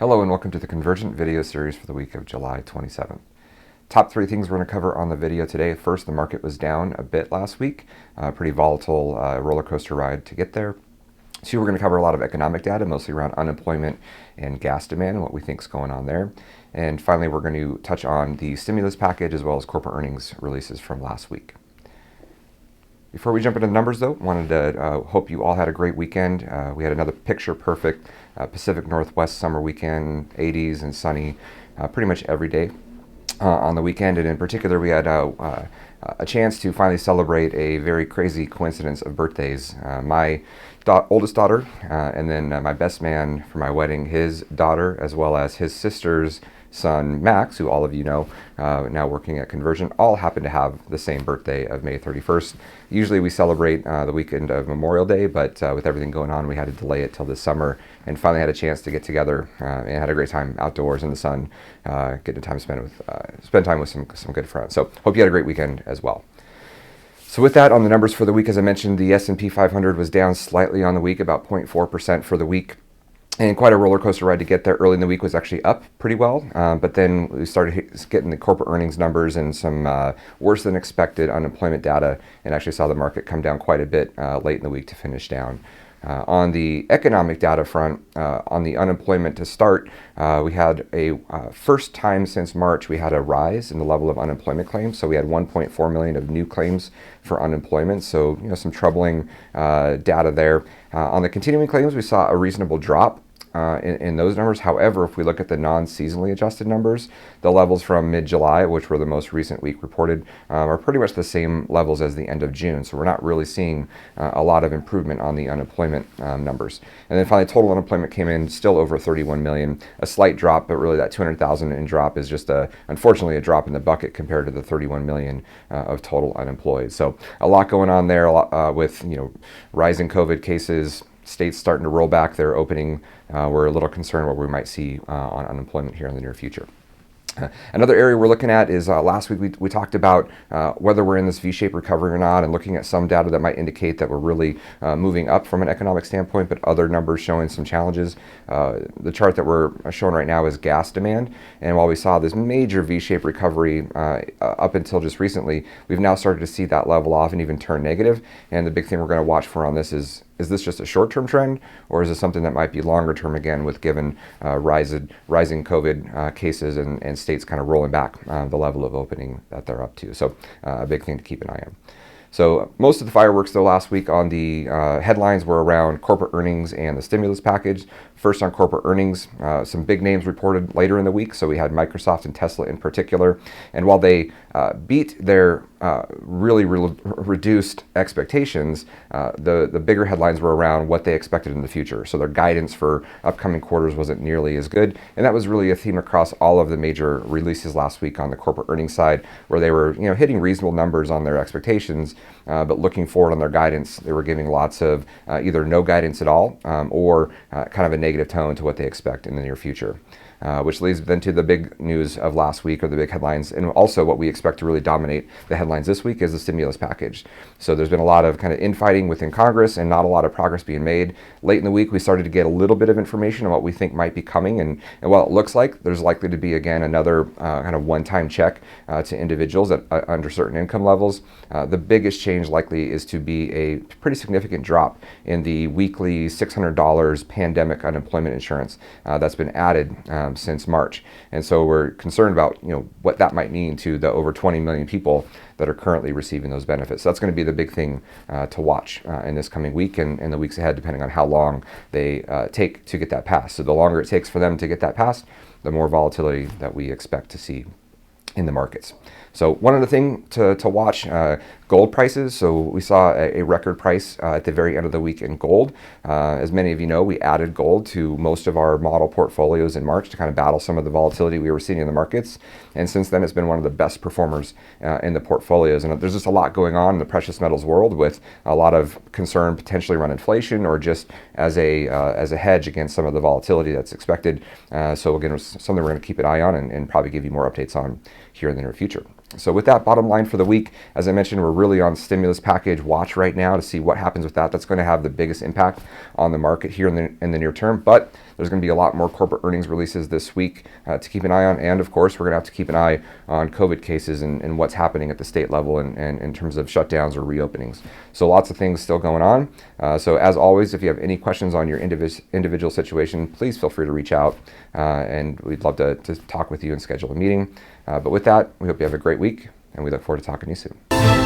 Hello and welcome to the Convergent video series for the week of July 27th. Top three things we're going to cover on the video today. First, the market was down a bit last week. Pretty volatile roller coaster ride to get there. Two, we're going to cover a lot of economic data, mostly around unemployment and gas demand and what we think is going on there. And finally, we're going to touch on the stimulus package as well as corporate earnings releases from last week. Before we jump into the numbers, though, wanted to hope you all had a great weekend. We had another picture-perfect Pacific Northwest summer weekend, 80s and sunny pretty much every day on the weekend. And in particular, we had a chance to finally celebrate a very crazy coincidence of birthdays. My oldest daughter and then my best man for my wedding, his daughter, as well as his sister's son, Max, who all of you know, now working at Convergent, all happen to have the same birthday of May 31st. Usually we celebrate the weekend of Memorial Day, but with everything going on, we had to delay it till this summer and finally had a chance to get together and had a great time outdoors in the sun, getting time spend time with some good friends. So hope you had a great weekend as well. So with that, on the numbers for the week, as I mentioned, the S&P 500 was down slightly on the week, about 0.4% for the week. And quite a roller coaster ride to get there. Early in the week was actually up pretty well, but then we started getting the corporate earnings numbers and some worse than expected unemployment data, and actually saw the market come down quite a bit late in the week to finish down. On the economic data front, on the unemployment to start, we had a first time since March, we had a rise in the level of unemployment claims. So we had 1.4 million of new claims for unemployment. So, some troubling data there. On the continuing claims, we saw a reasonable drop in those numbers. However, if we look at the non-seasonally adjusted numbers, the levels from mid-July, which were the most recent week reported, are pretty much the same levels as the end of June. So we're not really seeing a lot of improvement on the unemployment numbers. And then finally, total unemployment came in still over 31 million, a slight drop, but really that 200,000 in drop is just unfortunately a drop in the bucket compared to the 31 million of total unemployed. So a lot going on there with rising COVID cases, states starting to roll back their opening. We're a little concerned what we might see on unemployment here in the near future. Another area we're looking at is last week we talked about whether we're in this V-shaped recovery or not, and looking at some data that might indicate that we're really moving up from an economic standpoint, but other numbers showing some challenges. The chart that we're showing right now is gas demand, and while we saw this major V-shaped recovery up until just recently, we've now started to see that level off and even turn negative. And the big thing we're going to watch for on this is this just a short-term trend, or is this something that might be longer-term again, with given rising COVID cases and states kind of rolling back the level of opening that they're up to? So a big thing to keep an eye on. So most of the fireworks, though, last week on the headlines were around corporate earnings and the stimulus package. First on corporate earnings, some big names reported later in the week. So we had Microsoft and Tesla in particular. And while they beat their really reduced expectations, the bigger headlines were around what they expected in the future. So their guidance for upcoming quarters wasn't nearly as good. And that was really a theme across all of the major releases last week on the corporate earnings side, where they were hitting reasonable numbers on their expectations, but looking forward on their guidance, they were giving lots of either no guidance at all or kind of a negative tone to what they expect in the near future. Which leads then to the big news of last week, or the big headlines, and also what we expect to really dominate the headlines this week is the stimulus package. So there's been a lot of kind of infighting within Congress and not a lot of progress being made. Late in the week, we started to get a little bit of information on what we think might be coming, and while it looks like there's likely to be, again, another kind of one-time check to individuals under certain income levels, the biggest change likely is to be a pretty significant drop in the weekly $600 pandemic unemployment insurance that's been added since March. And so we're concerned about what that might mean to the over 20 million people that are currently receiving those benefits. So that's going to be the big thing to watch in this coming week and the weeks ahead, depending on how long they take to get that passed. So the longer it takes for them to get that passed, the more volatility that we expect to see in the markets. So one other thing to watch, gold prices. So we saw a record price at the very end of the week in gold. As many of you know, we added gold to most of our model portfolios in March to kind of battle some of the volatility we were seeing in the markets. And since then, it's been one of the best performers in the portfolios. And there's just a lot going on in the precious metals world, with a lot of concern potentially around inflation, or just as a hedge against some of the volatility that's expected. So again, it's something we're going to keep an eye on and probably give you more updates on here in the near future. So with that, bottom line for the week, as I mentioned, we're really on stimulus package watch right now to see what happens with that. That's going to have the biggest impact on the market here in the near term. But there's going to be a lot more corporate earnings releases this week to keep an eye on. And of course, we're going to have to keep an eye on COVID cases and what's happening at the state level and in terms of shutdowns or reopenings. So lots of things still going on. So as always, if you have any questions on your individual situation, please feel free to reach out. And we'd love to talk with you and schedule a meeting. But with that, we hope you have a great week, and we look forward to talking to you soon.